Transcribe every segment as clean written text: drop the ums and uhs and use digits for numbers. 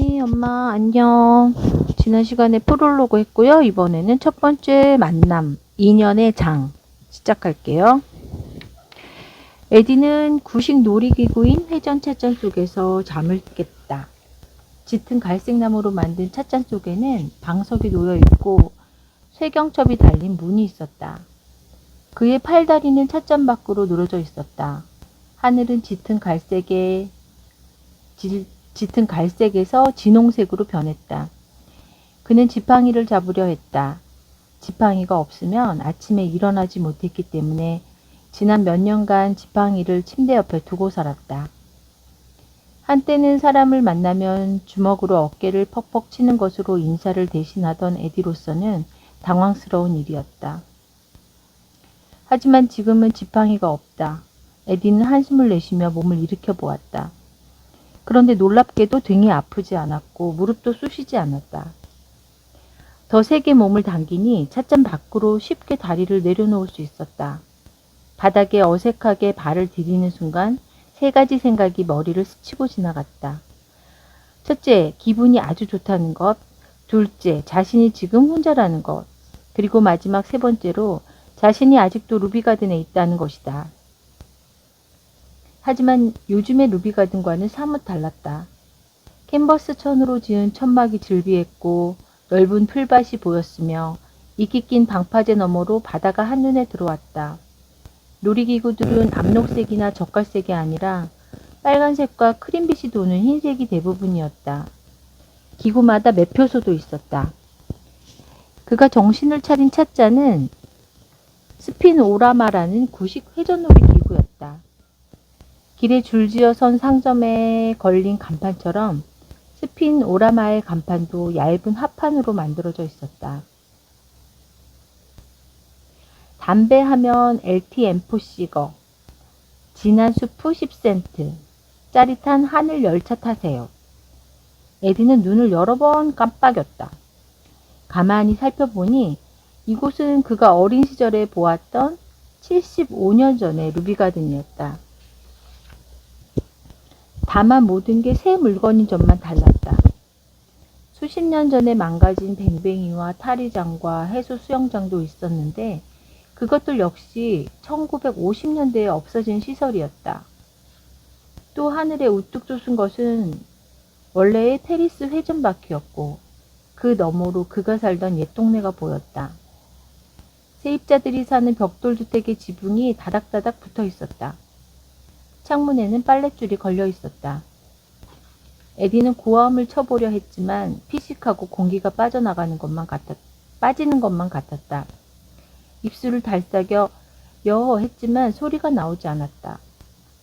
네, 엄마, 안녕. 지난 시간에 프롤로그 했고요. 이번에는 첫 번째 만남, 2년의 장, 시작할게요. 에디는 구식 놀이기구인 회전 찻잔 속에서 잠을 깼다. 짙은 갈색 나무로 만든 찻잔 속에는 방석이 놓여 있고 쇠경첩이 달린 문이 있었다. 그의 팔다리는 찻잔 밖으로 늘어져 있었다. 하늘은 짙은 갈색에서 진홍색으로 변했다. 그는 지팡이를 잡으려 했다. 지팡이가 없으면 아침에 일어나지 못했기 때문에 지난 몇 년간 지팡이를 침대 옆에 두고 살았다. 한때는 사람을 만나면 주먹으로 어깨를 퍽퍽 치는 것으로 인사를 대신하던 에디로서는 당황스러운 일이었다. 하지만 지금은 지팡이가 없다. 에디는 한숨을 내쉬며 몸을 일으켜 보았다. 그런데 놀랍게도 등이 아프지 않았고 무릎도 쑤시지 않았다. 더 세게 몸을 당기니 찻잔 밖으로 쉽게 다리를 내려놓을 수 있었다. 바닥에 어색하게 발을 디디는 순간 세 가지 생각이 머리를 스치고 지나갔다. 첫째, 기분이 아주 좋다는 것. 둘째, 자신이 지금 혼자라는 것. 그리고 마지막 세 번째로 자신이 아직도 루비가든에 있다는 것이다. 하지만 요즘의 루비가든과는 사뭇 달랐다. 캔버스 천으로 지은 천막이 즐비했고 넓은 풀밭이 보였으며 이끼 낀 방파제 너머로 바다가 한눈에 들어왔다. 놀이기구들은 암록색이나 젓갈색이 아니라 빨간색과 크림빛이 도는 흰색이 대부분이었다. 기구마다 매표소도 있었다. 그가 정신을 차린 찻잔은 스피노라마라는 구식 회전놀이 기구였다. 길에 줄지어 선 상점에 걸린 간판처럼 스피노라마의 간판도 얇은 합판으로 만들어져 있었다. 담배 하면 LTM4시거, 진한 수프 10센트, 짜릿한 하늘 열차 타세요. 에디는 눈을 여러 번 깜빡였다. 가만히 살펴보니 이곳은 그가 어린 시절에 보았던 75년 전의 루비가든이었다. 다만 모든 게 새 물건인 점만 달랐다. 수십 년 전에 망가진 뱅뱅이와 타리장과 해수 수영장도 있었는데 그것들 역시 1950년대에 없어진 시설이었다. 또 하늘에 우뚝 솟은 것은 원래의 테리스 회전바퀴였고 그 너머로 그가 살던 옛 동네가 보였다. 세입자들이 사는 벽돌주택의 지붕이 다닥다닥 붙어 있었다. 창문에는 빨랫줄이 걸려 있었다. 에디는 고함을 쳐보려 했지만 피식하고 공기가 빠지는 것만 같았다. 입술을 달싹여 여 했지만 소리가 나오지 않았다.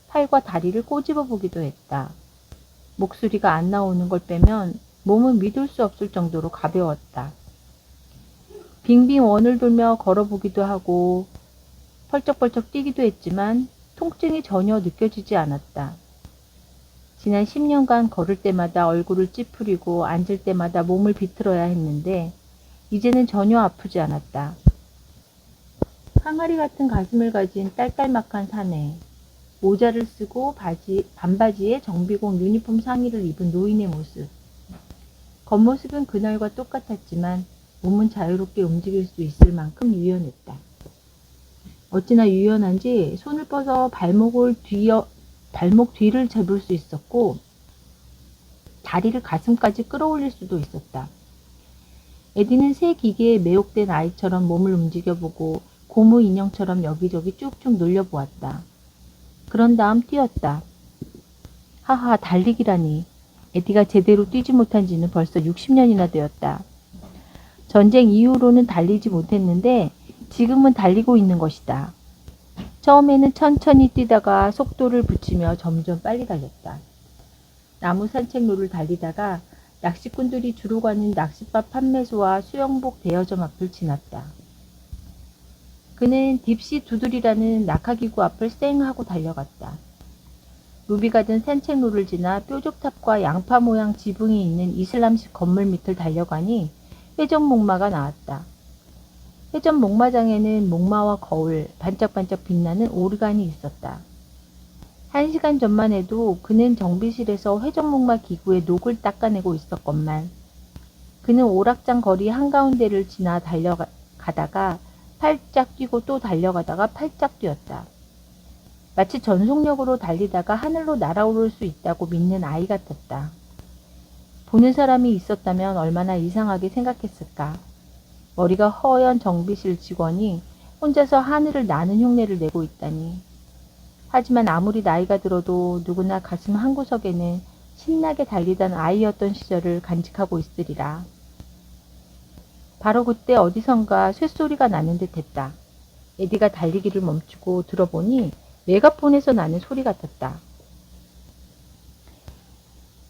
팔과 다리를 꼬집어 보기도 했다. 목소리가 안 나오는 걸 빼면 몸은 믿을 수 없을 정도로 가벼웠다. 빙빙 원을 돌며 걸어보기도 하고 펄쩍펄쩍 뛰기도 했지만 통증이 전혀 느껴지지 않았다. 지난 10년간 걸을 때마다 얼굴을 찌푸리고 앉을 때마다 몸을 비틀어야 했는데 이제는 전혀 아프지 않았다. 항아리 같은 가슴을 가진 딸딸막한 사내, 모자를 쓰고 반바지에 정비공 유니폼 상의를 입은 노인의 모습. 겉모습은 그날과 똑같았지만 몸은 자유롭게 움직일 수 있을 만큼 유연했다. 어찌나 유연한지 손을 뻗어 발목 뒤를 잡을 수 있었고 다리를 가슴까지 끌어올릴 수도 있었다. 에디는 새 기계에 매혹된 아이처럼 몸을 움직여보고 고무 인형처럼 여기저기 쭉쭉 놀려보았다. 그런 다음 뛰었다. 하하, 달리기라니. 에디가 제대로 뛰지 못한 지는 벌써 60년이나 되었다. 전쟁 이후로는 달리지 못했는데 지금은 달리고 있는 것이다. 처음에는 천천히 뛰다가 속도를 붙이며 점점 빨리 달렸다. 나무 산책로를 달리다가 낚시꾼들이 주로 가는 낚싯밥 판매소와 수영복 대여점 앞을 지났다. 그는 딥시 두들이라는 낙하기구 앞을 쌩 하고 달려갔다. 루비가든 산책로를 지나 뾰족탑과 양파 모양 지붕이 있는 이슬람식 건물 밑을 달려가니 회전 목마가 나왔다. 회전 목마장에는 목마와 거울, 반짝반짝 빛나는 오르간이 있었다. 1시간 전만 해도 그는 정비실에서 회전목마 기구에 녹을 닦아내고 있었건만 그는 오락장 거리 한가운데를 지나 달려가다가 팔짝 뛰고 또 달려가다가 팔짝 뛰었다. 마치 전속력으로 달리다가 하늘로 날아오를 수 있다고 믿는 아이 같았다. 보는 사람이 있었다면 얼마나 이상하게 생각했을까. 머리가 허연 정비실 직원이 혼자서 하늘을 나는 흉내를 내고 있다니. 하지만 아무리 나이가 들어도 누구나 가슴 한구석에는 신나게 달리던 아이였던 시절을 간직하고 있으리라. 바로 그때 어디선가 쇳소리가 나는 듯 했다. 에디가 달리기를 멈추고 들어보니 메가폰에서 나는 소리 같았다.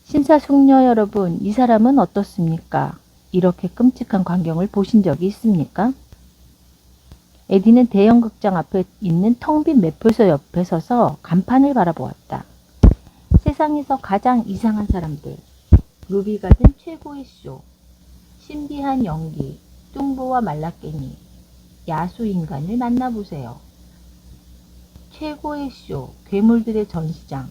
심사숙녀 여러분, 이 사람은 어떻습니까? 이렇게 끔찍한 광경을 보신 적이 있습니까? 에디는 대형 극장 앞에 있는 텅 빈 매표소 옆에 서서 간판을 바라보았다. 세상에서 가장 이상한 사람들, 루비가 된 최고의 쇼, 신비한 연기, 뚱보와 말라깽이, 야수인간을 만나보세요. 최고의 쇼, 괴물들의 전시장,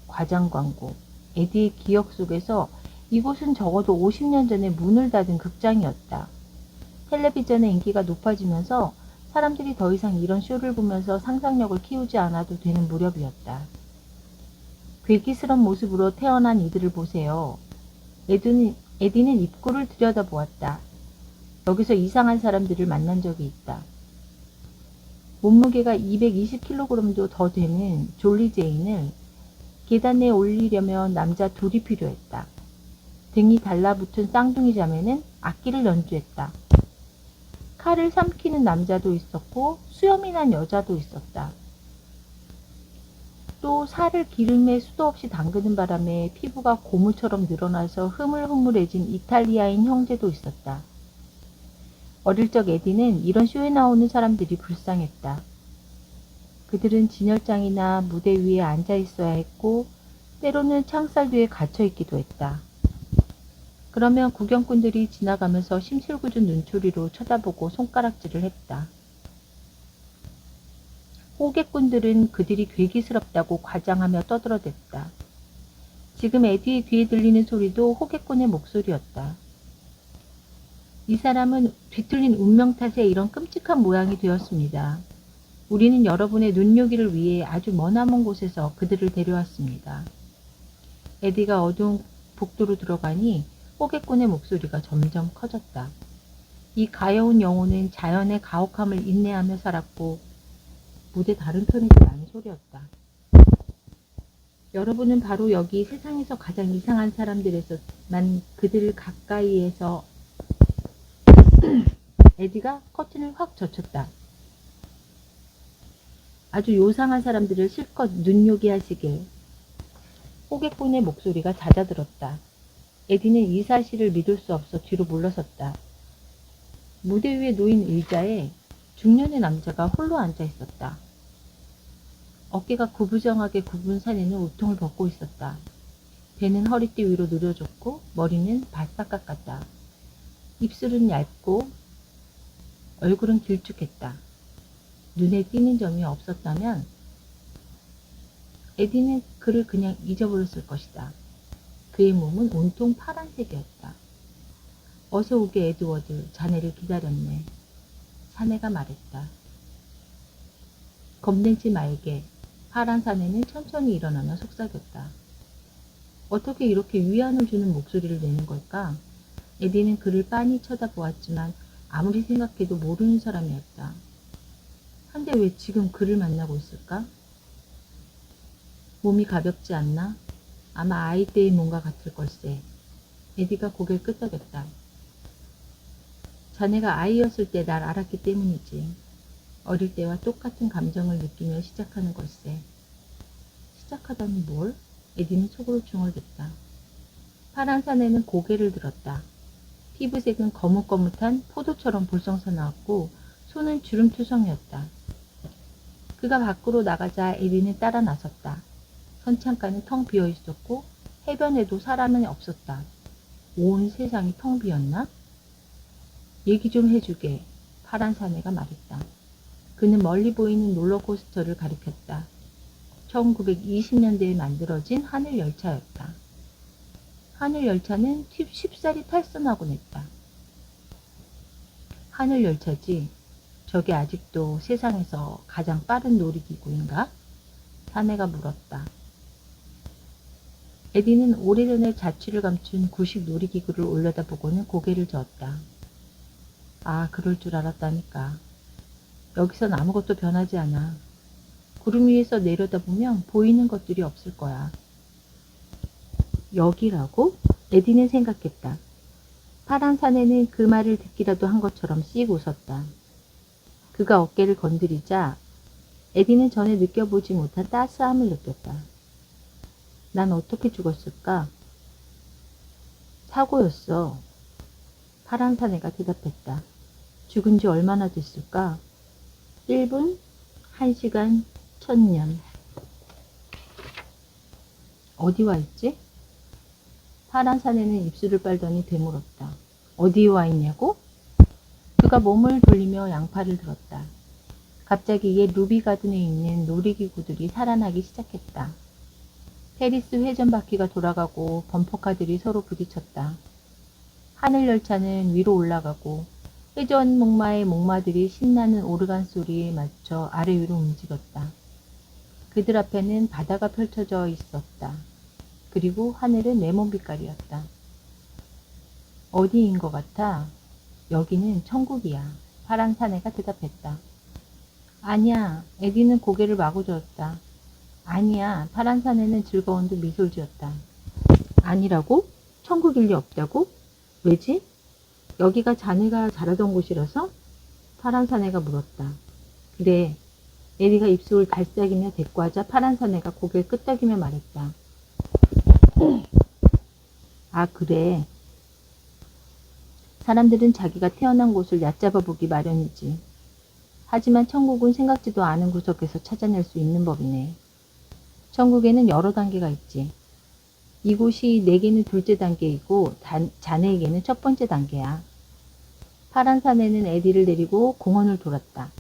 과장 광고. 에디의 기억 속에서 이곳은 적어도 50년 전에 문을 닫은 극장이었다. 텔레비전의 인기가 높아지면서 사람들이 더 이상 이런 쇼를 보면서 상상력을 키우지 않아도 되는 무렵이었다. 괴기스런 모습으로 태어난 이들을 보세요. 에디는 입구를 들여다보았다. 여기서 이상한 사람들을 만난 적이 있다. 몸무게가 220kg도 더 되는 졸리 제인을 계단에 올리려면 남자 둘이 필요했다. 등이 달라붙은 쌍둥이 자매는 악기를 연주했다. 칼을 삼키는 남자도 있었고 수염이 난 여자도 있었다. 또 살을 기름에 수도 없이 담그는 바람에 피부가 고무처럼 늘어나서 흐물흐물해진 이탈리아인 형제도 있었다. 어릴 적 에디는 이런 쇼에 나오는 사람들이 불쌍했다. 그들은 진열장이나 무대 위에 앉아 있어야 했고 때로는 창살 뒤에 갇혀 있기도 했다. 그러면 구경꾼들이 지나가면서 심술궂은 눈초리로 쳐다보고 손가락질을 했다. 호객꾼들은 그들이 괴기스럽다고 과장하며 떠들어댔다. 지금 에디의 귀에 들리는 소리도 호객꾼의 목소리였다. 이 사람은 뒤틀린 운명 탓에 이런 끔찍한 모양이 되었습니다. 우리는 여러분의 눈요기를 위해 아주 머나먼 곳에서 그들을 데려왔습니다. 에디가 어두운 복도로 들어가니 호객꾼의 목소리가 점점 커졌다. 이 가여운 영혼은 자연의 가혹함을 인내하며 살았고 무대 다른 편에서 나는 소리였다. 여러분은 바로 여기 세상에서 가장 이상한 사람들에서만 그들을 가까이에서 에디가 커튼을 확 젖혔다. 아주 요상한 사람들을 실컷 눈요기 하시길. 호객꾼의 목소리가 잦아들었다. 에디는 이 사실을 믿을 수 없어 뒤로 물러섰다. 무대 위에 놓인 의자에 중년의 남자가 홀로 앉아 있었다. 어깨가 구부정하게 굽은 산에는 우통을 벗고 있었다. 배는 허리띠 위로 늘어졌고 머리는 바싹 깎았다. 입술은 얇고 얼굴은 길쭉했다. 눈에 띄는 점이 없었다면 에디는 그를 그냥 잊어버렸을 것이다. 그의 몸은 온통 파란색이었다. 어서 오게 에드워드, 자네를 기다렸네. 사내가 말했다. 겁내지 말게. 파란 사내는 천천히 일어나며 속삭였다. 어떻게 이렇게 위안을 주는 목소리를 내는 걸까? 에디는 그를 빤히 쳐다보았지만 아무리 생각해도 모르는 사람이었다. 한데 왜 지금 그를 만나고 있을까? 몸이 가볍지 않나? 아마 아이 때의 뭔가 같을 걸세. 에디가 고개를 끄덕였다. 자네가 아이였을 때 날 알았기 때문이지. 어릴 때와 똑같은 감정을 느끼며 시작하는 걸세. 시작하다니 뭘? 에디는 속으로 중얼댔다. 파란 사내는 고개를 들었다. 피부색은 거뭇거뭇한 포도처럼 볼썽사나웠고 손은 주름투성이었다. 그가 밖으로 나가자 에디는 따라 나섰다. 선창가는 텅 비어 있었고 해변에도 사람은 없었다. 온 세상이 텅 비었나? 얘기 좀 해주게. 파란 사내가 말했다. 그는 멀리 보이는 롤러코스터를 가리켰다. 1920년대에 만들어진 하늘열차였다. 하늘열차는 쉽사리 탈선하곤 했다. 하늘열차지. 저게 아직도 세상에서 가장 빠른 놀이기구인가? 사내가 물었다. 에디는 오래전에 자취를 감춘 구식 놀이기구를 올려다보고는 고개를 저었다. 아, 그럴 줄 알았다니까. 여기선 아무것도 변하지 않아. 구름 위에서 내려다보면 보이는 것들이 없을 거야. 여기라고? 에디는 생각했다. 파란 사내는 그 말을 듣기라도 한 것처럼 씩 웃었다. 그가 어깨를 건드리자 에디는 전에 느껴보지 못한 따스함을 느꼈다. 난 어떻게 죽었을까? 사고였어. 파란 사내가 대답했다. 죽은 지 얼마나 됐을까? 1분, 1시간, 1000년. 어디 와 있지? 파란 사내는 입술을 빨더니 되물었다. 어디에 와 있냐고? 그가 몸을 돌리며 양팔을 들었다. 갑자기 옛 루비 가든에 있는 놀이기구들이 살아나기 시작했다. 페리스 회전바퀴가 돌아가고 범퍼카들이 서로 부딪혔다. 하늘열차는 위로 올라가고 회전 목마의 목마들이 신나는 오르간 소리에 맞춰 아래 위로 움직였다. 그들 앞에는 바다가 펼쳐져 있었다. 그리고 하늘은 레몬 빛깔이었다. 어디인 것 같아? 여기는 천국이야. 파란 사내가 대답했다. 아니야. 에디는 고개를 마구 저었다. 아니야. 파란 사내는 즐거운 듯 미소를 지었다. 아니라고? 천국일 리 없다고? 왜지? 여기가 자네가 자라던 곳이라서? 파란 사내가 물었다. 그래. 에디가 입술을 달싹이며 대꾸하자 파란 사내가 고개를 끄덕이며 말했다. 아, 그래. 사람들은 자기가 태어난 곳을 얕잡아 보기 마련이지. 하지만 천국은 생각지도 않은 구석에서 찾아낼 수 있는 법이네. 천국에는 여러 단계가 있지. 이곳이 내게는 둘째 단계이고 자네에게는 첫 번째 단계야. 파란 사내는 에디를 데리고 공원을 돌았다.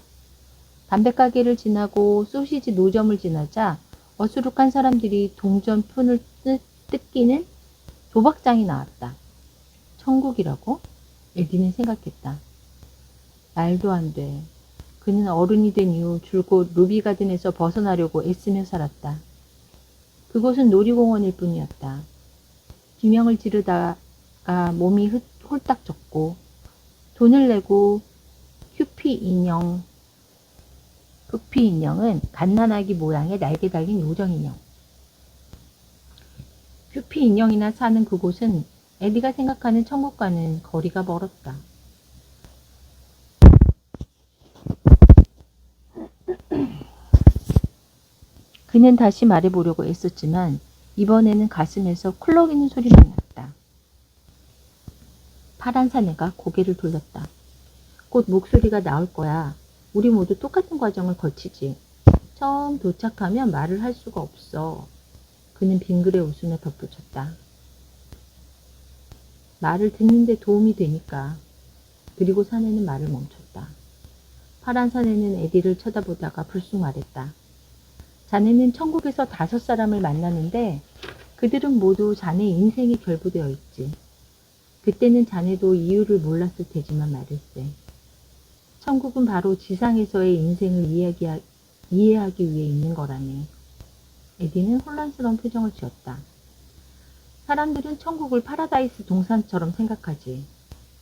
담배가게를 지나고 소시지 노점을 지나자 어수룩한 사람들이 동전푼을 뜯기는 도박장이 나왔다. 천국이라고? 에디는 생각했다. 말도 안 돼. 그는 어른이 된 이후 줄곧 루비가든에서 벗어나려고 애쓰며 살았다. 그곳은 놀이공원일 뿐이었다. 비명을 지르다가 몸이 홀딱 젖고 돈을 내고 큐피 인형은 갓난아기 모양의 날개 달린 요정 인형. 큐피 인형이나 사는 그곳은 에디가 생각하는 천국과는 거리가 멀었다. 그는 다시 말해보려고 애썼지만 이번에는 가슴에서 쿨럭이는 소리만 났다. 파란 사내가 고개를 돌렸다. 곧 목소리가 나올 거야. 우리 모두 똑같은 과정을 거치지. 처음 도착하면 말을 할 수가 없어. 그는 빙그레 웃으며 덧붙였다. 말을 듣는데 도움이 되니까. 그리고 사내는 말을 멈췄다. 파란 사내는 에디를 쳐다보다가 불쑥 말했다. 자네는 천국에서 5사람을 만나는데 그들은 모두 자네 인생이 결부되어 있지. 그때는 자네도 이유를 몰랐을 테지만 말일세. 천국은 바로 지상에서의 인생을 이해하기 위해 있는 거라네. 에디는 혼란스러운 표정을 지었다. 사람들은 천국을 파라다이스 동산처럼 생각하지.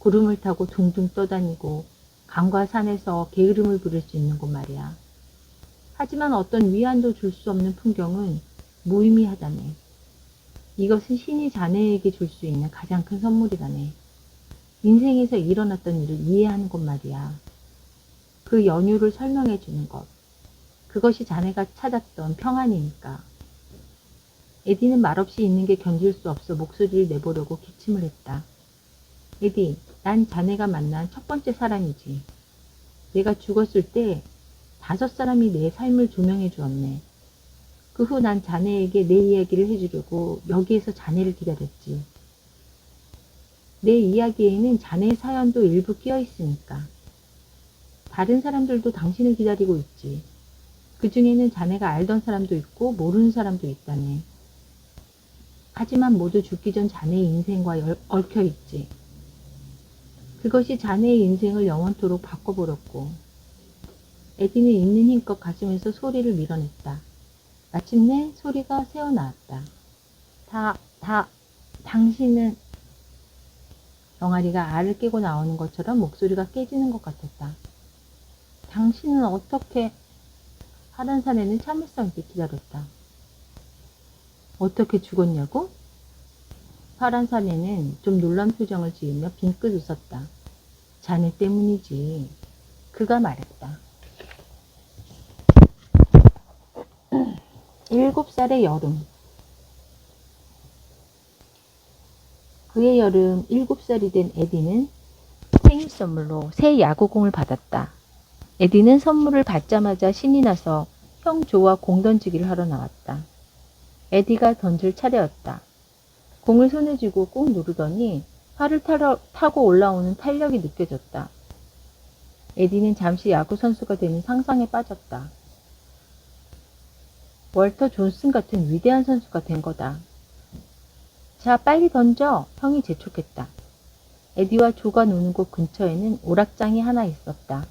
구름을 타고 둥둥 떠다니고 강과 산에서 게으름을 부릴 수 있는 곳 말이야. 하지만 어떤 위안도 줄 수 없는 풍경은 무의미하다네. 이것은 신이 자네에게 줄 수 있는 가장 큰 선물이라네. 인생에서 일어났던 일을 이해하는 것 말이야. 그 연유를 설명해 주는 것. 그것이 자네가 찾았던 평안이니까. 에디는 말없이 있는 게 견딜 수 없어 목소리를 내보려고 기침을 했다. 에디, 난 자네가 만난 첫 번째 사람이지. 내가 죽었을 때 5사람이 내 삶을 조명해 주었네. 그 후 난 자네에게 내 이야기를 해주려고 여기에서 자네를 기다렸지. 내 이야기에는 자네의 사연도 일부 끼어 있으니까. 다른 사람들도 당신을 기다리고 있지. 그 중에는 자네가 알던 사람도 있고 모르는 사람도 있다네. 하지만 모두 죽기 전 자네의 인생과 얽혀 있지. 그것이 자네의 인생을 영원토록 바꿔버렸고. 에디는 있는 힘껏 가슴에서 소리를 밀어냈다. 마침내 소리가 새어나왔다. 당신은... 병아리가 알을 깨고 나오는 것처럼 목소리가 깨지는 것 같았다. 당신은 어떻게... 파란 사내는 참을성 있게 기다렸다. 어떻게 죽었냐고? 파란 사내는 좀 놀란 표정을 지으며 빙긋 웃었다. 자네 때문이지. 그가 말했다. 7살의 여름. 그의 여름 7살이 된 에디는 생일 선물로 새 야구공을 받았다. 에디는 선물을 받자마자 신이 나서 형 조와 공 던지기를 하러 나왔다. 에디가 던질 차례였다. 공을 손에 쥐고 꾹 누르더니 팔을 타고 올라오는 탄력이 느껴졌다. 에디는 잠시 야구 선수가 되는 상상에 빠졌다. 월터 존슨 같은 위대한 선수가 된 거다. 자, 빨리 던져! 형이 재촉했다. 에디와 조가 노는 곳 근처에는 오락장이 하나 있었다.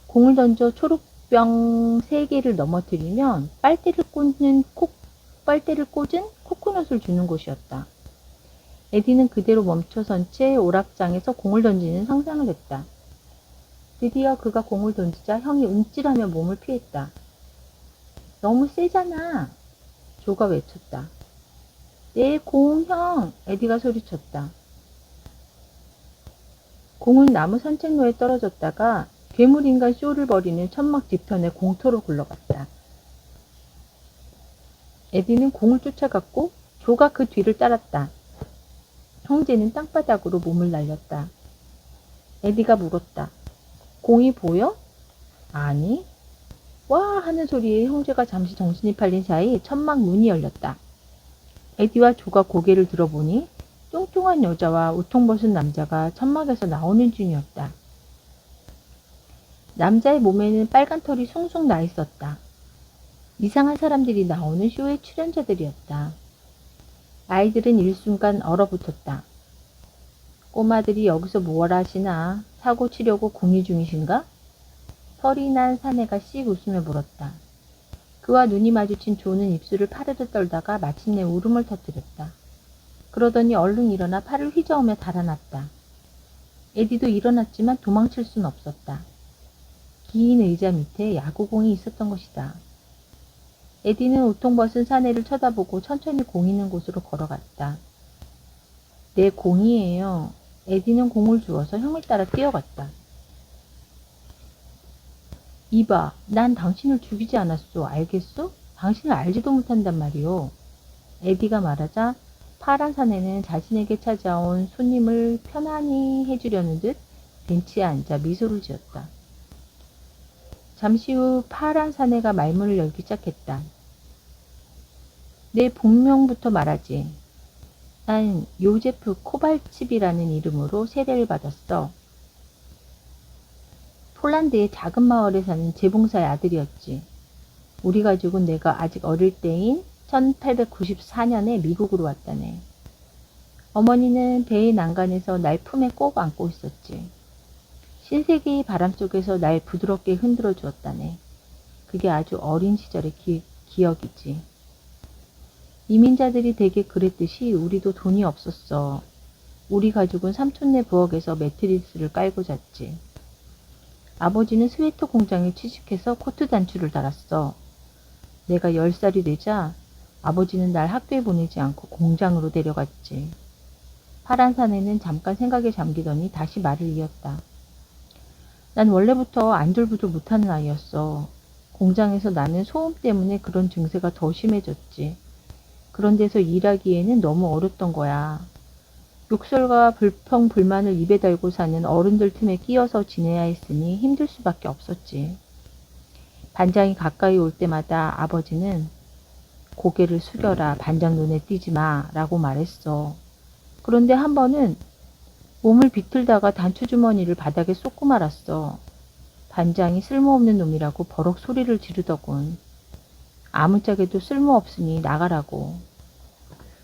공을 던져 초록병 3개를 넘어뜨리면 빨대를 꽂은 코코넛을 주는 곳이었다. 에디는 그대로 멈춰선 채 오락장에서 공을 던지는 상상을 했다. 드디어 그가 공을 던지자 형이 움찔하며 몸을 피했다. 너무 세잖아. 조가 외쳤다. 내 공, 형! 에디가 소리쳤다. 공은 나무 산책로에 떨어졌다가 괴물인간 쇼를 벌이는 천막 뒤편에 공터로 굴러갔다. 에디는 공을 쫓아갔고 조가 그 뒤를 따랐다. 형제는 땅바닥으로 몸을 날렸다. 에디가 물었다. 공이 보여? 아니. 와 하는 소리에 형제가 잠시 정신이 팔린 사이 천막 문이 열렸다. 에디와 조가 고개를 들어보니 뚱뚱한 여자와 우통벗은 남자가 천막에서 나오는 중이었다. 남자의 몸에는 빨간 털이 숭숭 나 있었다. 이상한 사람들이 나오는 쇼의 출연자들이었다. 아이들은 일순간 얼어붙었다. 꼬마들이 여기서 뭘 하시나? 사고 치려고 궁리 중이신가? 털이 난 사내가 씩 웃으며 물었다. 그와 눈이 마주친 조는 입술을 파르르 떨다가 마침내 울음을 터뜨렸다. 그러더니 얼른 일어나 팔을 휘저으며 달아났다. 에디도 일어났지만 도망칠 순 없었다. 긴 의자 밑에 야구공이 있었던 것이다. 에디는 우통벗은 사내를 쳐다보고 천천히 공 있는 곳으로 걸어갔다. 내 공이에요. 에디는 공을 주워서 형을 따라 뛰어갔다. 이봐, 난 당신을 죽이지 않았소. 알겠소? 당신을 알지도 못한단 말이오. 에디가 말하자 파란 사내는 자신에게 찾아온 손님을 편안히 해주려는 듯 벤치에 앉아 미소를 지었다. 잠시 후 파란 사내가 말문을 열기 시작했다. 내 본명부터 말하지. 난 요제프 코발칩이라는 이름으로 세례를 받았어. 폴란드의 작은 마을에 사는 재봉사의 아들이었지. 우리 가족은 내가 아직 어릴 때인 1894년에 미국으로 왔다네. 어머니는 배의 난간에서 날 품에 꼭 안고 있었지. 신세계의 바람 속에서 날 부드럽게 흔들어 주었다네. 그게 아주 어린 시절의 기억이지. 이민자들이 대개 그랬듯이 우리도 돈이 없었어. 우리 가족은 삼촌네 부엌에서 매트리스를 깔고 잤지. 아버지는 스웨터 공장에 취직해서 코트 단추를 달았어. 내가 10살이 되자 아버지는 날 학교에 보내지 않고 공장으로 데려갔지. 파란 사내는 잠깐 생각에 잠기더니 다시 말을 이었다. 난 원래부터 안절부절 못하는 아이였어. 공장에서 나는 소음 때문에 그런 증세가 더 심해졌지. 그런 데서 일하기에는 너무 어렵던 거야. 욕설과 불평불만을 입에 달고 사는 어른들 틈에 끼어서 지내야 했으니 힘들 수밖에 없었지. 반장이 가까이 올 때마다 아버지는 고개를 숙여라, 반장 눈에 띄지 마 라고 말했어. 그런데 한 번은 몸을 비틀다가 단추주머니를 바닥에 쏟고 말았어. 반장이 쓸모없는 놈이라고 버럭 소리를 지르더군. 아무짝에도 쓸모없으니 나가라고.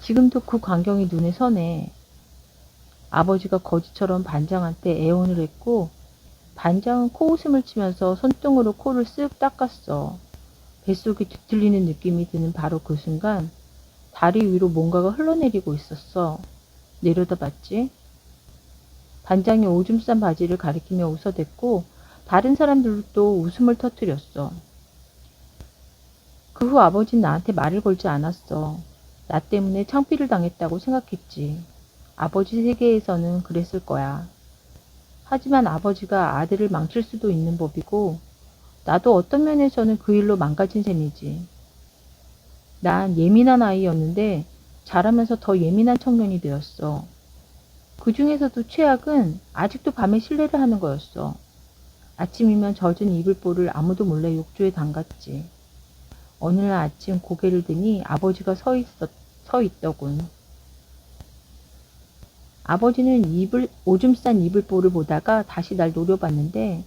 지금도 그 광경이 눈에 서네. 아버지가 거지처럼 반장한테 애원을 했고 반장은 코웃음을 치면서 손등으로 코를 쓱 닦았어. 뱃속이 뒤틀리는 느낌이 드는 바로 그 순간 다리 위로 뭔가가 흘러내리고 있었어. 내려다봤지? 반장이 오줌 싼 바지를 가리키며 웃어댔고 다른 사람들도 웃음을 터뜨렸어. 그 후 아버진 나한테 말을 걸지 않았어. 나 때문에 창피를 당했다고 생각했지. 아버지 세계에서는 그랬을 거야. 하지만 아버지가 아들을 망칠 수도 있는 법이고 나도 어떤 면에서는 그 일로 망가진 셈이지. 난 예민한 아이였는데 자라면서 더 예민한 청년이 되었어. 그 중에서도 최악은 아직도 밤에 실례를 하는 거였어. 아침이면 젖은 이불보를 아무도 몰래 욕조에 담갔지. 어느 날 아침 고개를 드니 아버지가 서 있더군. 아버지는 오줌 싼 이불보를 보다가 다시 날 노려봤는데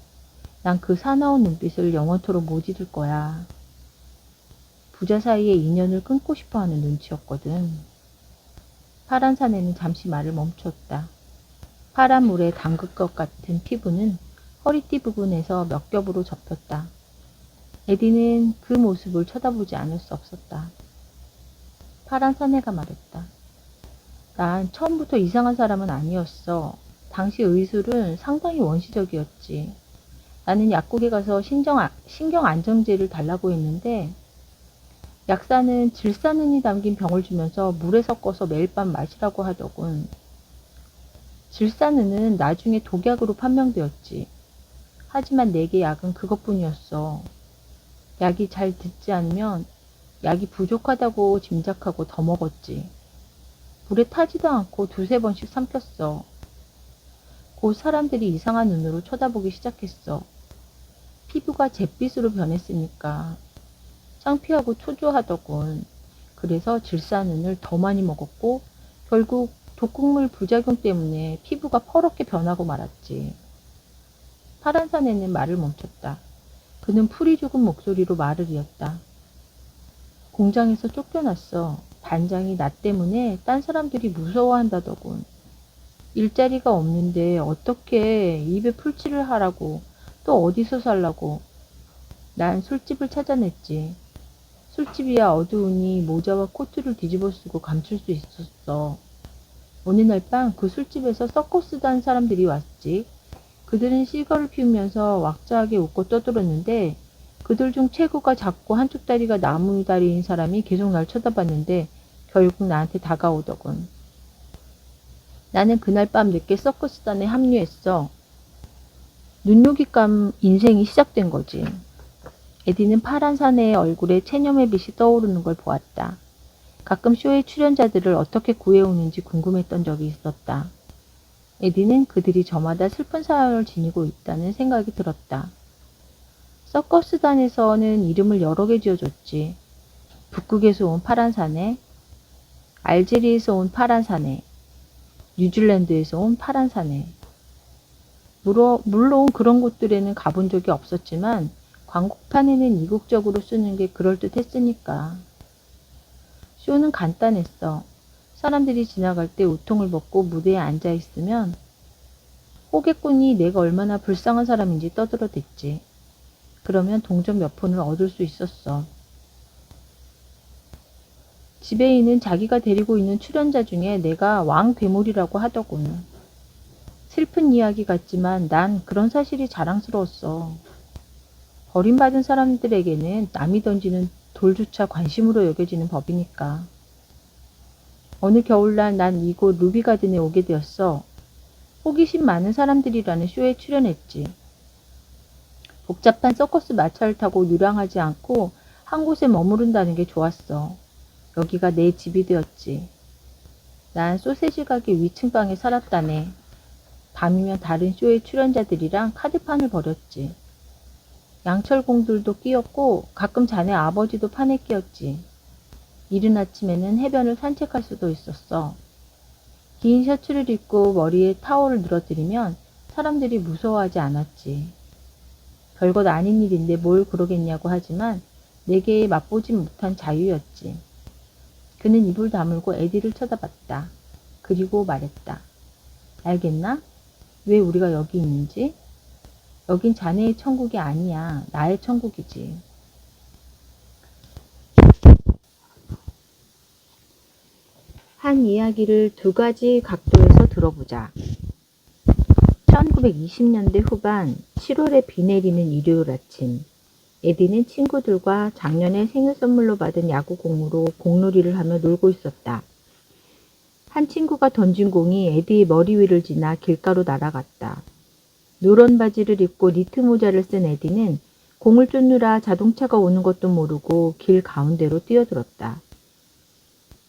난 그 사나운 눈빛을 영원토록 못 잊을 거야. 부자 사이의 인연을 끊고 싶어하는 눈치였거든. 파란 사내는 잠시 말을 멈췄다. 파란 물에 담글 것 같은 피부는 허리띠 부분에서 몇 겹으로 접혔다. 에디는 그 모습을 쳐다보지 않을 수 없었다. 파란 사내가 말했다. 난 처음부터 이상한 사람은 아니었어. 당시 의술은 상당히 원시적이었지. 나는 약국에 가서 신경 안정제를 달라고 했는데 약사는 질산은이 담긴 병을 주면서 물에 섞어서 매일 밤 마시라고 하더군. 질산은은 나중에 독약으로 판명되었지. 하지만 내게 약은 그것뿐이었어. 약이 잘 듣지 않으면 약이 부족하다고 짐작하고 더 먹었지. 물에 타지도 않고 두세 번씩 삼켰어. 곧 사람들이 이상한 눈으로 쳐다보기 시작했어. 피부가 잿빛으로 변했으니까. 창피하고 초조하더군. 그래서 질산은을 더 많이 먹었고 결국 독극물 부작용 때문에 피부가 퍼렇게 변하고 말았지. 파란 사내는 말을 멈췄다. 그는 풀이 죽은 목소리로 말을 이었다. 공장에서 쫓겨났어. 반장이 나 때문에 딴 사람들이 무서워한다더군. 일자리가 없는데 어떻게 입에 풀칠을 하라고, 또 어디서 살라고. 난 술집을 찾아냈지. 술집이야 어두우니 모자와 코트를 뒤집어 쓰고 감출 수 있었어. 어느 날 밤 그 술집에서 서커스도 한 사람들이 왔지. 그들은 시가를 피우면서 왁자하게 웃고 떠들었는데 그들 중 최고가 작고 한쪽 다리가 나무 다리인 사람이 계속 날 쳐다봤는데 결국 나한테 다가오더군. 나는 그날 밤 늦게 서커스단에 합류했어. 눈요깃감 인생이 시작된 거지. 에디는 파란 사내의 얼굴에 체념의 빛이 떠오르는 걸 보았다. 가끔 쇼의 출연자들을 어떻게 구해오는지 궁금했던 적이 있었다. 에디는 그들이 저마다 슬픈 사연을 지니고 있다는 생각이 들었다. 서커스단에서는 이름을 여러 개 지어줬지. 북극에서 온 파란 사내, 알제리에서 온 파란 사내, 뉴질랜드에서 온 파란 사내. 물론 그런 곳들에는 가본 적이 없었지만 광고판에는 이국적으로 쓰는 게 그럴듯했으니까. 쇼는 간단했어. 사람들이 지나갈 때 우통을 벗고 무대에 앉아 있으면 호객꾼이 내가 얼마나 불쌍한 사람인지 떠들어댔지. 그러면 동전 몇 푼을 얻을 수 있었어. 지배인은 자기가 데리고 있는 출연자 중에 내가 왕괴물이라고 하더군. 슬픈 이야기 같지만 난 그런 사실이 자랑스러웠어. 버림받은 사람들에게는 남이 던지는 돌조차 관심으로 여겨지는 법이니까. 어느 겨울날 난 이곳 루비가든에 오게 되었어. 호기심 많은 사람들이라는 쇼에 출연했지. 복잡한 서커스 마차를 타고 유랑하지 않고 한 곳에 머무른다는 게 좋았어. 여기가 내 집이 되었지. 난 소세지 가게 위층 방에 살았다네. 밤이면 다른 쇼의 출연자들이랑 카드판을 벌였지. 양철공들도 끼었고 가끔 자네 아버지도 판에 끼었지. 이른 아침에는 해변을 산책할 수도 있었어. 긴 셔츠를 입고 머리에 타올을 늘어뜨리면 사람들이 무서워하지 않았지. 별것 아닌 일인데 뭘 그러겠냐고 하지만 내게 맛보지 못한 자유였지. 그는 입을 다물고 에디를 쳐다봤다. 그리고 말했다. 알겠나? 왜 우리가 여기 있는지? 여긴 자네의 천국이 아니야. 나의 천국이지. 한 이야기를 두 가지 각도에서 들어보자. 1920년대 후반 7월에 비 내리는 일요일 아침, 에디는 친구들과 작년에 생일 선물로 받은 야구공으로 공놀이를 하며 놀고 있었다. 한 친구가 던진 공이 에디의 머리 위를 지나 길가로 날아갔다. 누런 바지를 입고 니트 모자를 쓴 에디는 공을 쫓느라 자동차가 오는 것도 모르고 길 가운데로 뛰어들었다.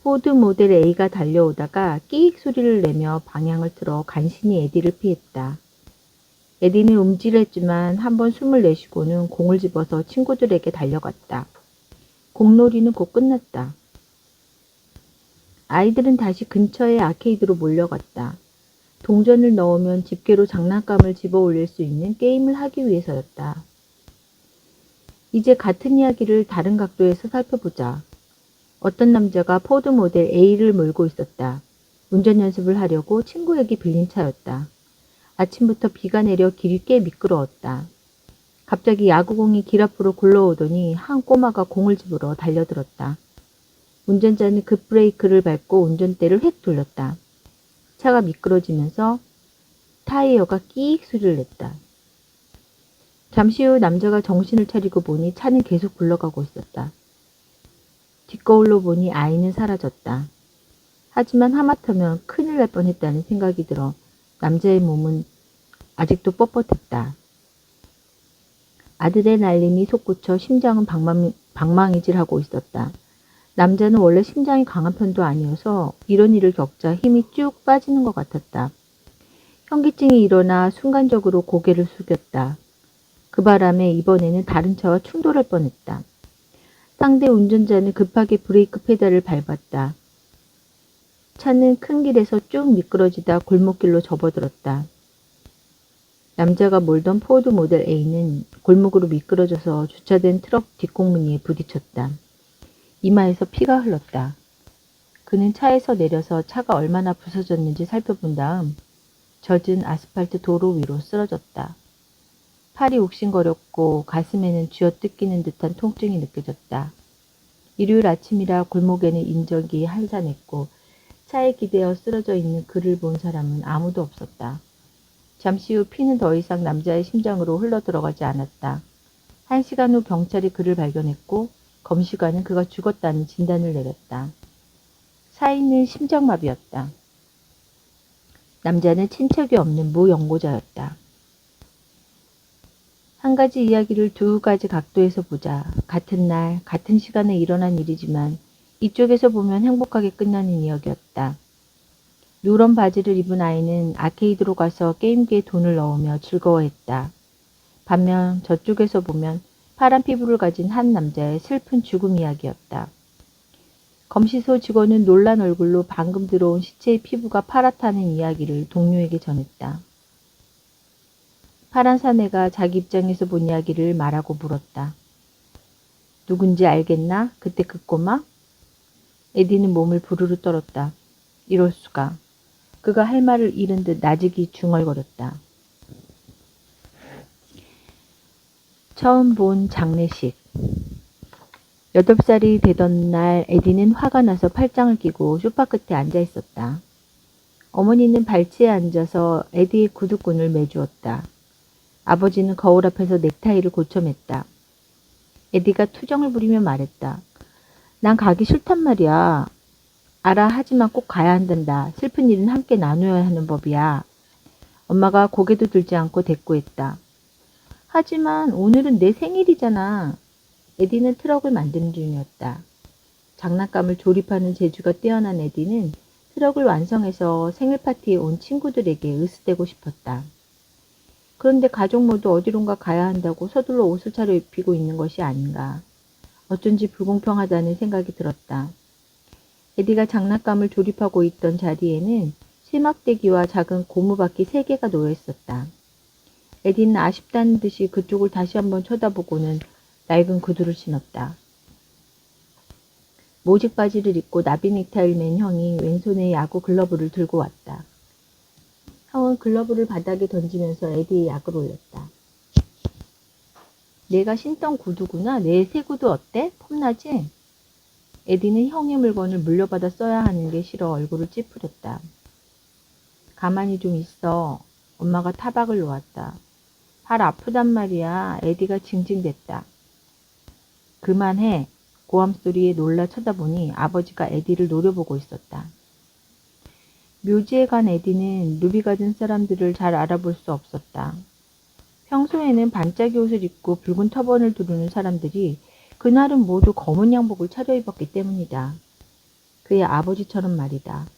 포드 모델 A가 달려오다가 끼익 소리를 내며 방향을 틀어 간신히 에디를 피했다. 에디는 움찔했지만 한번 숨을 내쉬고는 공을 집어서 친구들에게 달려갔다. 공놀이는 곧 끝났다. 아이들은 다시 근처의 아케이드로 몰려갔다. 동전을 넣으면 집게로 장난감을 집어 올릴 수 있는 게임을 하기 위해서였다. 이제 같은 이야기를 다른 각도에서 살펴보자. 어떤 남자가 포드 모델 A를 몰고 있었다. 운전 연습을 하려고 친구에게 빌린 차였다. 아침부터 비가 내려 길이 꽤 미끄러웠다. 갑자기 야구공이 길 앞으로 굴러오더니 한 꼬마가 공을 집으러 달려들었다. 운전자는 급브레이크를 밟고 운전대를 휙 돌렸다. 차가 미끄러지면서 타이어가 끼익 소리를 냈다. 잠시 후 남자가 정신을 차리고 보니 차는 계속 굴러가고 있었다. 뒷거울로 보니 아이는 사라졌다. 하지만 하마터면 큰일 날 뻔했다는 생각이 들어 남자의 몸은 아직도 뻣뻣했다. 아드레날린이 솟구쳐 심장은 방망이질하고 있었다. 남자는 원래 심장이 강한 편도 아니어서 이런 일을 겪자 힘이 쭉 빠지는 것 같았다. 현기증이 일어나 순간적으로 고개를 숙였다. 그 바람에 이번에는 다른 차와 충돌할 뻔했다. 상대 운전자는 급하게 브레이크 페달을 밟았다. 차는 큰 길에서 쭉 미끄러지다 골목길로 접어들었다. 남자가 몰던 포드 모델 A는 골목으로 미끄러져서 주차된 트럭 뒷공무니에 부딪혔다. 이마에서 피가 흘렀다. 그는 차에서 내려서 차가 얼마나 부서졌는지 살펴본 다음 젖은 아스팔트 도로 위로 쓰러졌다. 팔이 욱신거렸고 가슴에는 쥐어뜯기는 듯한 통증이 느껴졌다. 일요일 아침이라 골목에는 인적이 한산했고 차에 기대어 쓰러져 있는 그를 본 사람은 아무도 없었다. 잠시 후 피는 더 이상 남자의 심장으로 흘러들어가지 않았다. 1시간 후 경찰이 그를 발견했고 검시관은 그가 죽었다는 진단을 내렸다. 사인은 심장마비였다. 남자는 친척이 없는 무연고자였다. 한 가지 이야기를 두 가지 각도에서 보자. 같은 날, 같은 시간에 일어난 일이지만 이쪽에서 보면 행복하게 끝나는 이야기였다. 누런 바지를 입은 아이는 아케이드로 가서 게임기에 돈을 넣으며 즐거워했다. 반면 저쪽에서 보면 파란 피부를 가진 한 남자의 슬픈 죽음 이야기였다. 검시소 직원은 놀란 얼굴로 방금 들어온 시체의 피부가 파랗다는 이야기를 동료에게 전했다. 파란 사내가 자기 입장에서 본 이야기를 말하고 물었다. 누군지 알겠나? 그때 그 꼬마? 에디는 몸을 부르르 떨었다. 이럴 수가. 그가 할 말을 잃은 듯 나직이 중얼거렸다. 처음 본 장례식. 8살이 되던 날 에디는 화가 나서 팔짱을 끼고 소파 끝에 앉아 있었다. 어머니는 발치에 앉아서 에디의 구두끈을 매주었다. 아버지는 거울 앞에서 넥타이를 고쳐맸다. 에디가 투정을 부리며 말했다. 난 가기 싫단 말이야. 알아, 하지만 꼭 가야 한단다. 슬픈 일은 함께 나누어야 하는 법이야. 엄마가 고개도 들지 않고 대꾸했다. 하지만 오늘은 내 생일이잖아. 에디는 트럭을 만드는 중이었다. 장난감을 조립하는 재주가 뛰어난 에디는 트럭을 완성해서 생일 파티에 온 친구들에게 으스대고 싶었다. 그런데 가족 모두 어디론가 가야 한다고 서둘러 옷을 차려입히고 있는 것이 아닌가. 어쩐지 불공평하다는 생각이 들었다. 에디가 장난감을 조립하고 있던 자리에는 세막대기와 작은 고무바퀴 3개가 놓여 있었다. 에디는 아쉽다는 듯이 그쪽을 다시 한번 쳐다보고는 낡은 구두를 신었다. 모직 바지를 입고 나비 넥타이를 맨 형이 왼손에 야구 글러브를 들고 왔다. 형은 글러브를 바닥에 던지면서 에디의 약을 올렸다. 내가 신던 구두구나. 내 새 구두 어때? 폼나지? 에디는 형의 물건을 물려받아 써야 하는 게 싫어 얼굴을 찌푸렸다. 가만히 좀 있어. 엄마가 타박을 놓았다. 발 아프단 말이야. 에디가 징징댔다. 그만해. 고함 소리에 놀라 쳐다보니 아버지가 에디를 노려보고 있었다. 묘지에 간 에디는 루비가 든 사람들을 잘 알아볼 수 없었다. 평소에는 반짝이 옷을 입고 붉은 터번을 두르는 사람들이 그날은 모두 검은 양복을 차려입었기 때문이다. 그의 아버지처럼 말이다.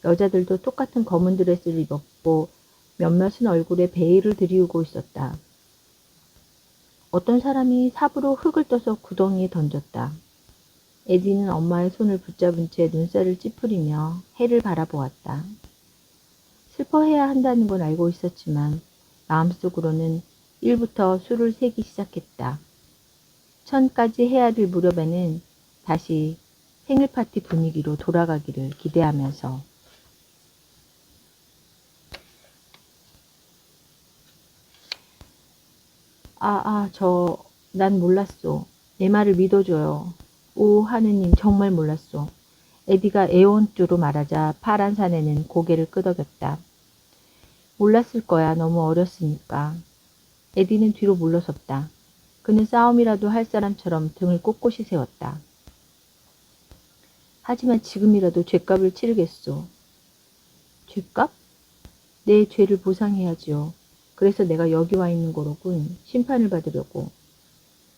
여자들도 똑같은 검은 드레스를 입었고 몇몇은 얼굴에 베일을 들이우고 있었다. 어떤 사람이 삽으로 흙을 떠서 구덩이에 던졌다. 에디는 엄마의 손을 붙잡은 채 눈살을 찌푸리며 해를 바라보았다. 슬퍼해야 한다는 건 알고 있었지만 마음속으로는 1부터 수를 세기 시작했다. 1000까지 해야 될 무렵에는 다시 생일 파티 분위기로 돌아가기를 기대하면서 난 몰랐소. 내 말을 믿어줘요. 오, 하느님, 정말 몰랐소. 에디가 애원조로 말하자 파란 사내는 고개를 끄덕였다. 몰랐을 거야. 너무 어렸으니까. 에디는 뒤로 물러섰다. 그는 싸움이라도 할 사람처럼 등을 꼿꼿이 세웠다. 하지만 지금이라도 죗값을 치르겠소. 죗값? 내 죄를 보상해야지요. 그래서 내가 여기 와 있는 거로군. 심판을 받으려고.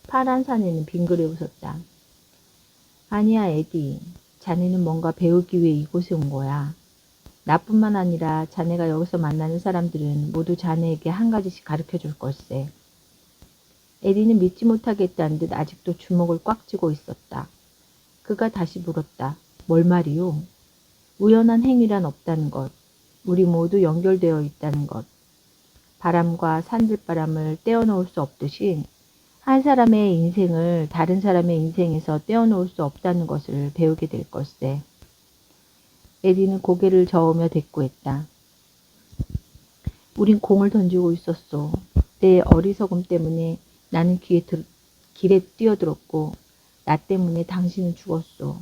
파란 사내는 빙그레 웃었다. 아니야, 에디. 자네는 뭔가 배우기 위해 이곳에 온 거야. 나뿐만 아니라 자네가 여기서 만나는 사람들은 모두 자네에게 한 가지씩 가르쳐 줄 걸세. 에디는 믿지 못하겠다는 듯 아직도 주먹을 꽉 쥐고 있었다. 그가 다시 물었다. 뭘 말이오? 우연한 행위란 없다는 것. 우리 모두 연결되어 있다는 것. 바람과 산들바람을 떼어놓을 수 없듯이 한 사람의 인생을 다른 사람의 인생에서 떼어놓을 수 없다는 것을 배우게 될 걸세. 에디는 고개를 저으며 대꾸했다. 우린 공을 던지고 있었소. 내 어리석음 때문에 나는 길에 뛰어들었고 나 때문에 당신은 죽었소.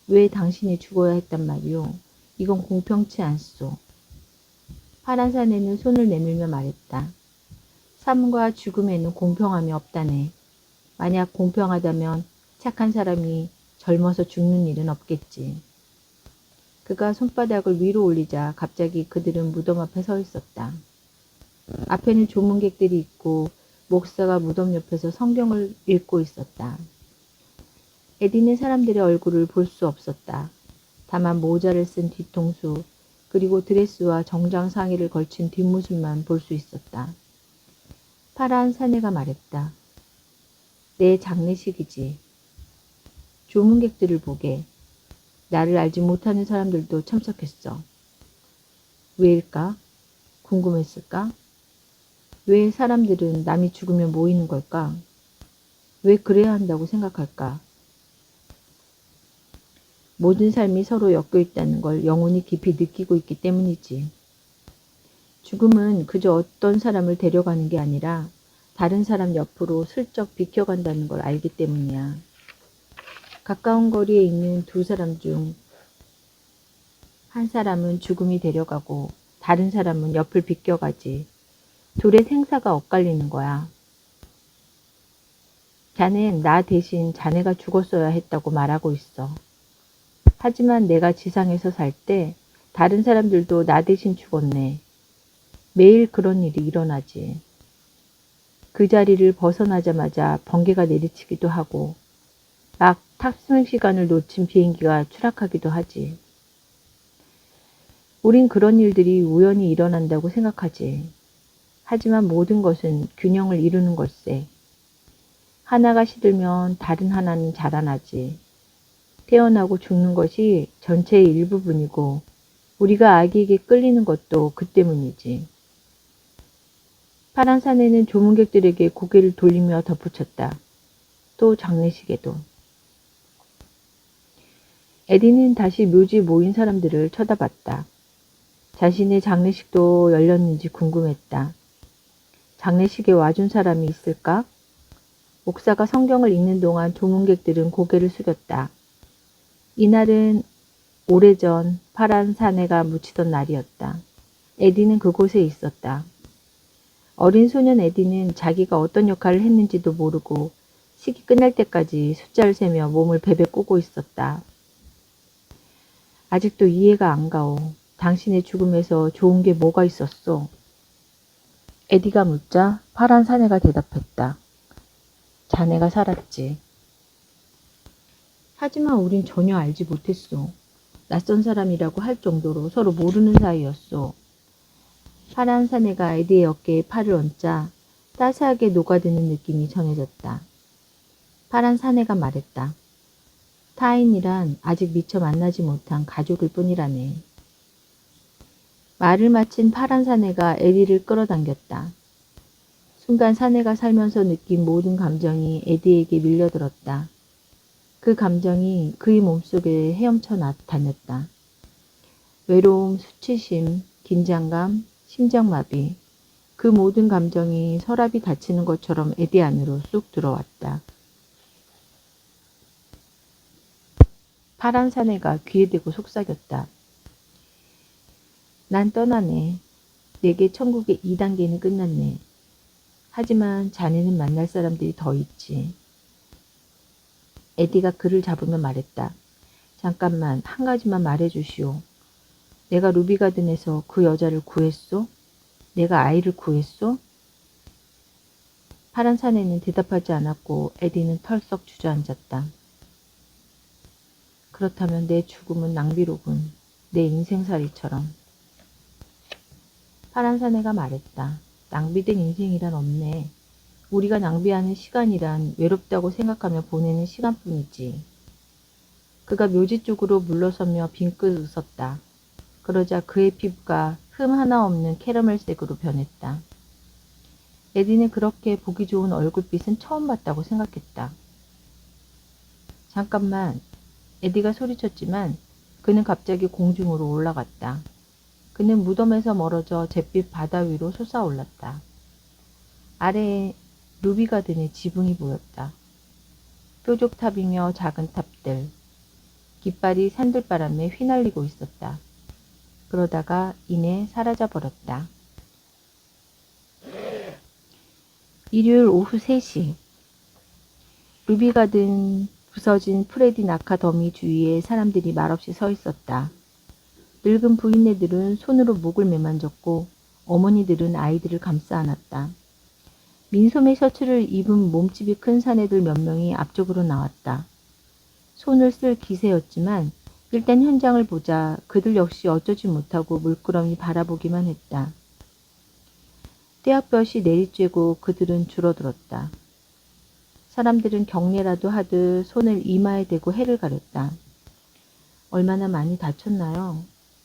왜 당신이 죽어야 했단 말이오? 이건 공평치 않소. 파란 사내는 손을 내밀며 말했다. 삶과 죽음에는 공평함이 없다네. 만약 공평하다면 착한 사람이 젊어서 죽는 일은 없겠지. 그가 손바닥을 위로 올리자 갑자기 그들은 무덤 앞에 서 있었다. 앞에는 조문객들이 있고 목사가 무덤 옆에서 성경을 읽고 있었다. 에디는 사람들의 얼굴을 볼 수 없었다. 다만 모자를 쓴 뒤통수 그리고 드레스와 정장 상의를 걸친 뒷모습만 볼 수 있었다. 파란 사내가 말했다. 내 장례식이지. 조문객들을 보게. 나를 알지 못하는 사람들도 참석했어. 왜일까? 궁금했을까? 왜 사람들은 남이 죽으면 모이는 걸까? 왜 그래야 한다고 생각할까? 모든 삶이 서로 엮여 있다는 걸 영혼이 깊이 느끼고 있기 때문이지. 죽음은 그저 어떤 사람을 데려가는 게 아니라 다른 사람 옆으로 슬쩍 비켜간다는 걸 알기 때문이야. 가까운 거리에 있는 두 사람 중 한 사람은 죽음이 데려가고 다른 사람은 옆을 비껴가지. 둘의 생사가 엇갈리는 거야. 자넨 나 대신 자네가 죽었어야 했다고 말하고 있어. 하지만 내가 지상에서 살 때 다른 사람들도 나 대신 죽었네. 매일 그런 일이 일어나지. 그 자리를 벗어나자마자 번개가 내리치기도 하고 막 탑승 시간을 놓친 비행기가 추락하기도 하지. 우린 그런 일들이 우연히 일어난다고 생각하지. 하지만 모든 것은 균형을 이루는 걸세. 하나가 시들면 다른 하나는 자라나지. 태어나고 죽는 것이 전체의 일부분이고 우리가 아기에게 끌리는 것도 그 때문이지. 파란 사내는 조문객들에게 고개를 돌리며 덧붙였다. 또 장례식에도. 에디는 다시 묘지에 모인 사람들을 쳐다봤다. 자신의 장례식도 열렸는지 궁금했다. 장례식에 와준 사람이 있을까? 목사가 성경을 읽는 동안 조문객들은 고개를 숙였다. 이날은 오래전 파란 사내가 묻히던 날이었다. 에디는 그곳에 있었다. 어린 소년 에디는 자기가 어떤 역할을 했는지도 모르고 식이 끝날 때까지 숫자를 세며 몸을 베베 꼬고 있었다. 아직도 이해가 안 가오. 당신의 죽음에서 좋은 게 뭐가 있었소? 에디가 묻자 파란 사내가 대답했다. 자네가 살았지. 하지만 우린 전혀 알지 못했소. 낯선 사람이라고 할 정도로 서로 모르는 사이였소. 파란 사내가 에디의 어깨에 팔을 얹자 따스하게 녹아드는 느낌이 전해졌다. 파란 사내가 말했다. 타인이란 아직 미처 만나지 못한 가족일 뿐이라네. 말을 마친 파란 사내가 에디를 끌어당겼다. 순간 사내가 살면서 느낀 모든 감정이 에디에게 밀려들었다. 그 감정이 그의 몸속에 헤엄쳐 나타났다. 외로움, 수치심, 긴장감, 심장마비, 그 모든 감정이 서랍이 닫히는 것처럼 에디 안으로 쑥 들어왔다. 파란 사내가 귀에 대고 속삭였다. 난 떠나네. 내게 천국의 2단계는 끝났네. 하지만 자네는 만날 사람들이 더 있지. 에디가 그를 잡으며 말했다. 잠깐만 한 가지만 말해주시오. 내가 루비가든에서 그 여자를 구했소? 내가 아이를 구했소? 파란 사내는 대답하지 않았고 에디는 털썩 주저앉았다. 그렇다면 내 죽음은 낭비로군. 내 인생살이처럼. 파란 사내가 말했다. 낭비된 인생이란 없네. 우리가 낭비하는 시간이란 외롭다고 생각하며 보내는 시간뿐이지. 그가 묘지 쪽으로 물러서며 빙긋 웃었다. 그러자 그의 피부가 흠 하나 없는 캐러멜색으로 변했다. 에디는 그렇게 보기 좋은 얼굴빛은 처음 봤다고 생각했다. 잠깐만. 에디가 소리쳤지만 그는 갑자기 공중으로 올라갔다. 그는 무덤에서 멀어져 잿빛 바다 위로 솟아올랐다. 아래에 루비가든의 지붕이 보였다. 뾰족탑이며 작은 탑들, 깃발이 산들바람에 휘날리고 있었다. 그러다가 이내 사라져 버렸다. 일요일 오후 3시. 루비가든 부서진 프레디 나카 더미 주위에 사람들이 말없이 서 있었다. 늙은 부인네들은 손으로 목을 매만졌고 어머니들은 아이들을 감싸 안았다. 민소매 셔츠를 입은 몸집이 큰 사내들 몇 명이 앞쪽으로 나왔다. 손을 쓸 기세였지만 일단 현장을 보자 그들 역시 어쩌지 못하고 물끄러미 바라보기만 했다. 떼약볕이 내리쬐고 그들은 줄어들었다. 사람들은 경례라도 하듯 손을 이마에 대고 해를 가렸다. 얼마나 많이 다쳤나요?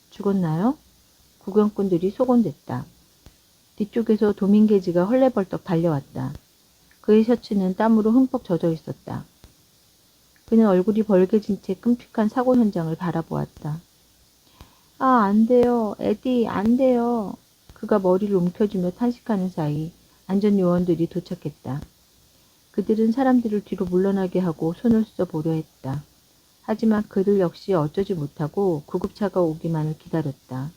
죽었나요? 구경꾼들이 소곤댔다. 뒤쪽에서 도민게지가 헐레벌떡 달려왔다. 그의 셔츠는 땀으로 흠뻑 젖어 있었다. 그는 얼굴이 벌개진 채 끔찍한 사고 현장을 바라보았다. 아, 안 돼요. 에디, 안 돼요. 그가 머리를 움켜쥐며 탄식하는 사이 안전요원들이 도착했다. 그들은 사람들을 뒤로 물러나게 하고 손을 써보려 했다. 하지만 그들 역시 어쩌지 못하고 구급차가 오기만을 기다렸다.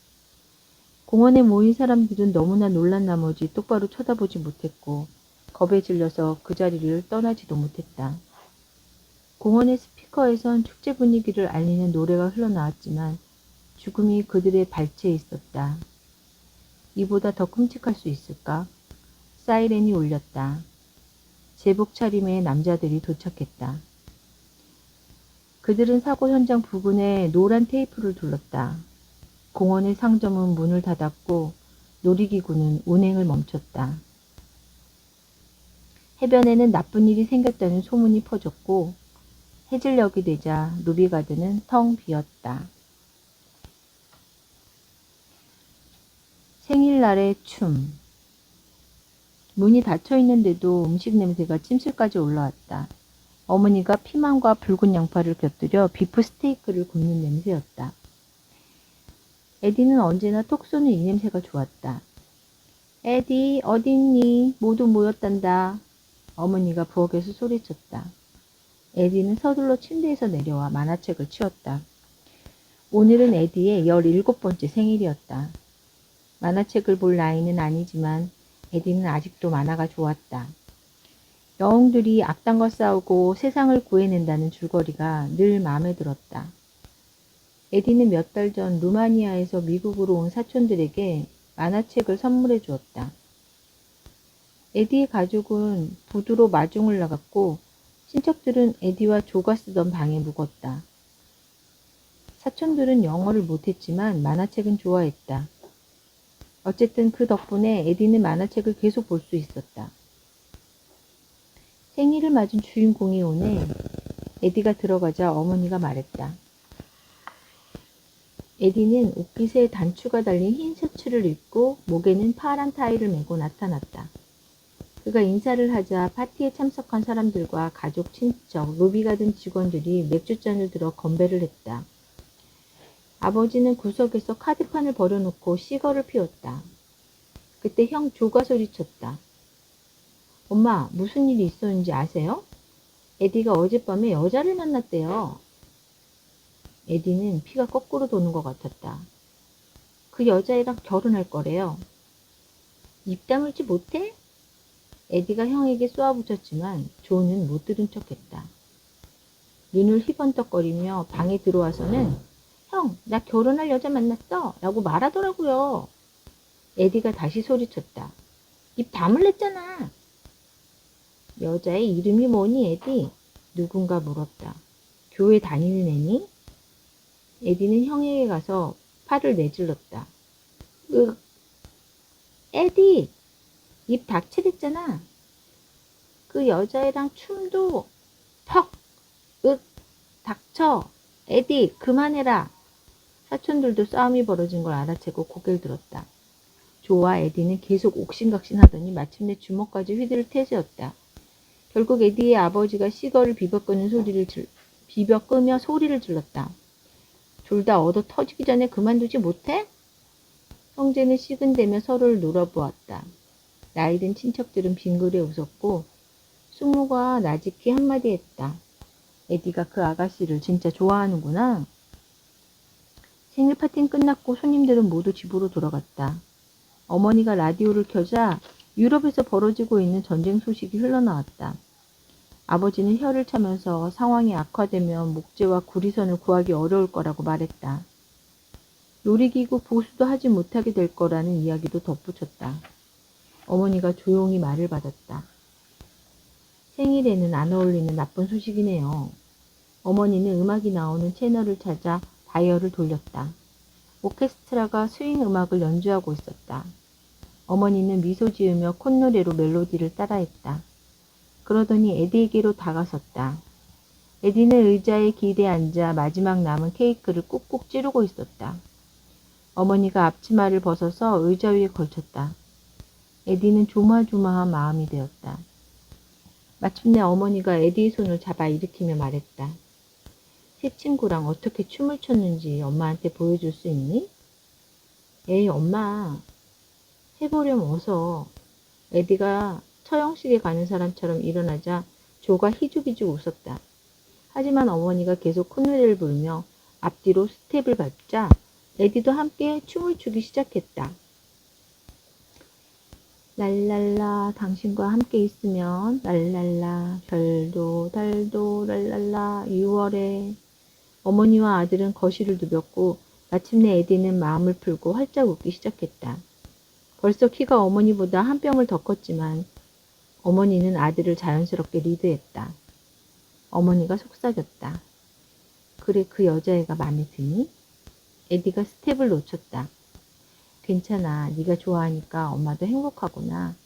공원에 모인 사람들은 너무나 놀란 나머지 똑바로 쳐다보지 못했고 겁에 질려서 그 자리를 떠나지도 못했다. 공원의 스피커에선 축제 분위기를 알리는 노래가 흘러나왔지만 죽음이 그들의 발치에 있었다. 이보다 더 끔찍할 수 있을까? 사이렌이 울렸다. 제복 차림의 남자들이 도착했다. 그들은 사고 현장 부근에 노란 테이프를 둘렀다. 공원의 상점은 문을 닫았고 놀이기구는 운행을 멈췄다. 해변에는 나쁜 일이 생겼다는 소문이 퍼졌고 해질녘이 되자 루비가든은 텅 비었다. 생일날의 춤. 문이 닫혀 있는데도 음식 냄새가 침실까지 올라왔다. 어머니가 피망과 붉은 양파를 곁들여 비프 스테이크를 굽는 냄새였다. 에디는 언제나 톡 쏘는 이 냄새가 좋았다. 에디, 어디 있니? 모두 모였단다. 어머니가 부엌에서 소리쳤다. 에디는 서둘러 침대에서 내려와 만화책을 치웠다. 오늘은 에디의 17번째 생일이었다. 만화책을 볼 나이는 아니지만 에디는 아직도 만화가 좋았다. 영웅들이 악당과 싸우고 세상을 구해낸다는 줄거리가 늘 마음에 들었다. 에디는 몇 달 전 루마니아에서 미국으로 온 사촌들에게 만화책을 선물해 주었다. 에디의 가족은 부두로 마중을 나갔고 친척들은 에디와 조가 쓰던 방에 묵었다. 사촌들은 영어를 못했지만 만화책은 좋아했다. 어쨌든 그 덕분에 에디는 만화책을 계속 볼 수 있었다. 생일을 맞은 주인공이 오네. 에디가 들어가자 어머니가 말했다. 에디는 옷깃에 단추가 달린 흰 셔츠를 입고 목에는 파란 타이를 메고 나타났다. 그가 인사를 하자 파티에 참석한 사람들과 가족, 친척, 로비가든 직원들이 맥주잔을 들어 건배를 했다. 아버지는 구석에서 카드판을 버려놓고 시거를 피웠다. 그때 형 조가 소리쳤다. 엄마, 무슨 일이 있었는지 아세요? 에디가 어젯밤에 여자를 만났대요. 에디는 피가 거꾸로 도는 것 같았다. 그 여자애랑 결혼할 거래요. 입 다물지 못해? 에디가 형에게 쏘아붙였지만 조는 못 들은 척했다. 눈을 희번떡거리며 방에 들어와서는 형, 나 결혼할 여자 만났어 라고 말하더라고요. 에디가 다시 소리쳤다. 입 다물랬잖아. 여자의 이름이 뭐니, 에디? 누군가 물었다. 교회 다니는 애니? 에디는 형에게 가서 팔을 내질렀다. 에디! 입 닥치랬잖아. 그 여자애랑 춤도 퍽! 닥쳐! 에디, 그만해라! 사촌들도 싸움이 벌어진 걸 알아채고 고개를 들었다. 조와 에디는 계속 옥신각신하더니 마침내 주먹까지 휘두를 태세였다. 결국 에디의 아버지가 시거를 비벼 끄며 소리를 질렀다. 둘 다 얻어 터지기 전에 그만두지 못해? 형제는 식은대며 서로를 놀아보았다. 나이든 친척들은 빙그레 웃었고 숙모가 나직히 한마디 했다. 에디가 그 아가씨를 진짜 좋아하는구나. 생일 파티는 끝났고 손님들은 모두 집으로 돌아갔다. 어머니가 라디오를 켜자 유럽에서 벌어지고 있는 전쟁 소식이 흘러나왔다. 아버지는 혀를 차면서 상황이 악화되면 목재와 구리선을 구하기 어려울 거라고 말했다. 놀이기구 보수도 하지 못하게 될 거라는 이야기도 덧붙였다. 어머니가 조용히 말을 받았다. 생일에는 안 어울리는 나쁜 소식이네요. 어머니는 음악이 나오는 채널을 찾아 다이얼을 돌렸다. 오케스트라가 스윙 음악을 연주하고 있었다. 어머니는 미소 지으며 콧노래로 멜로디를 따라했다. 그러더니 에디에게로 다가섰다. 에디는 의자에 기대 앉아 마지막 남은 케이크를 꾹꾹 찌르고 있었다. 어머니가 앞치마를 벗어서 의자 위에 걸쳤다. 에디는 조마조마한 마음이 되었다. 마침내 어머니가 에디의 손을 잡아 일으키며 말했다. 새 친구랑 어떻게 춤을 췄는지 엄마한테 보여줄 수 있니? 에이, 엄마. 해보렴 어서. 에디가 처형식에 가는 사람처럼 일어나자 조가 희죽희죽 웃었다. 하지만 어머니가 계속 콧노래를 부르며 앞뒤로 스텝을 밟자 에디도 함께 춤을 추기 시작했다. 랄랄라 당신과 함께 있으면 랄랄라 별도 달도 랄랄라 6월에 어머니와 아들은 거실을 누볐고 마침내 에디는 마음을 풀고 활짝 웃기 시작했다. 벌써 키가 어머니보다 한 뼘을 더 컸지만 어머니는 아들을 자연스럽게 리드했다. 어머니가 속삭였다. 그래 그 여자애가 마음에 드니? 에디가 스텝을 놓쳤다. 괜찮아. 네가 좋아하니까 엄마도 행복하구나.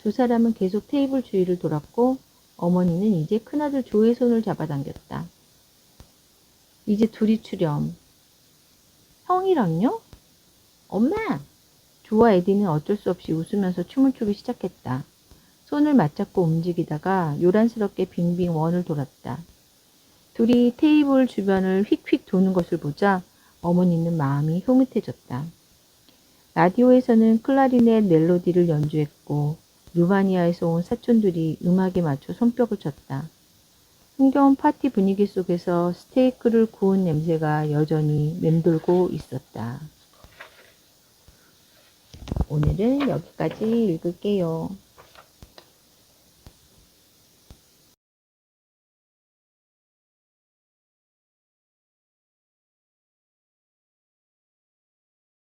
두 사람은 계속 테이블 주위를 돌았고 어머니는 이제 큰아들 조의 손을 잡아당겼다. 이제 둘이 추렴. 형이랑요? 엄마! 조와 에디는 어쩔 수 없이 웃으면서 춤을 추기 시작했다. 손을 맞잡고 움직이다가 요란스럽게 빙빙 원을 돌았다. 둘이 테이블 주변을 휙휙 도는 것을 보자 어머니는 마음이 흐뭇해졌다. 라디오에서는 클라리넷 멜로디를 연주했고 루마니아에서 온 사촌들이 음악에 맞춰 손뼉을 쳤다. 흥겨운 파티 분위기 속에서 스테이크를 구운 냄새가 여전히 맴돌고 있었다. 오늘은 여기까지 읽을게요.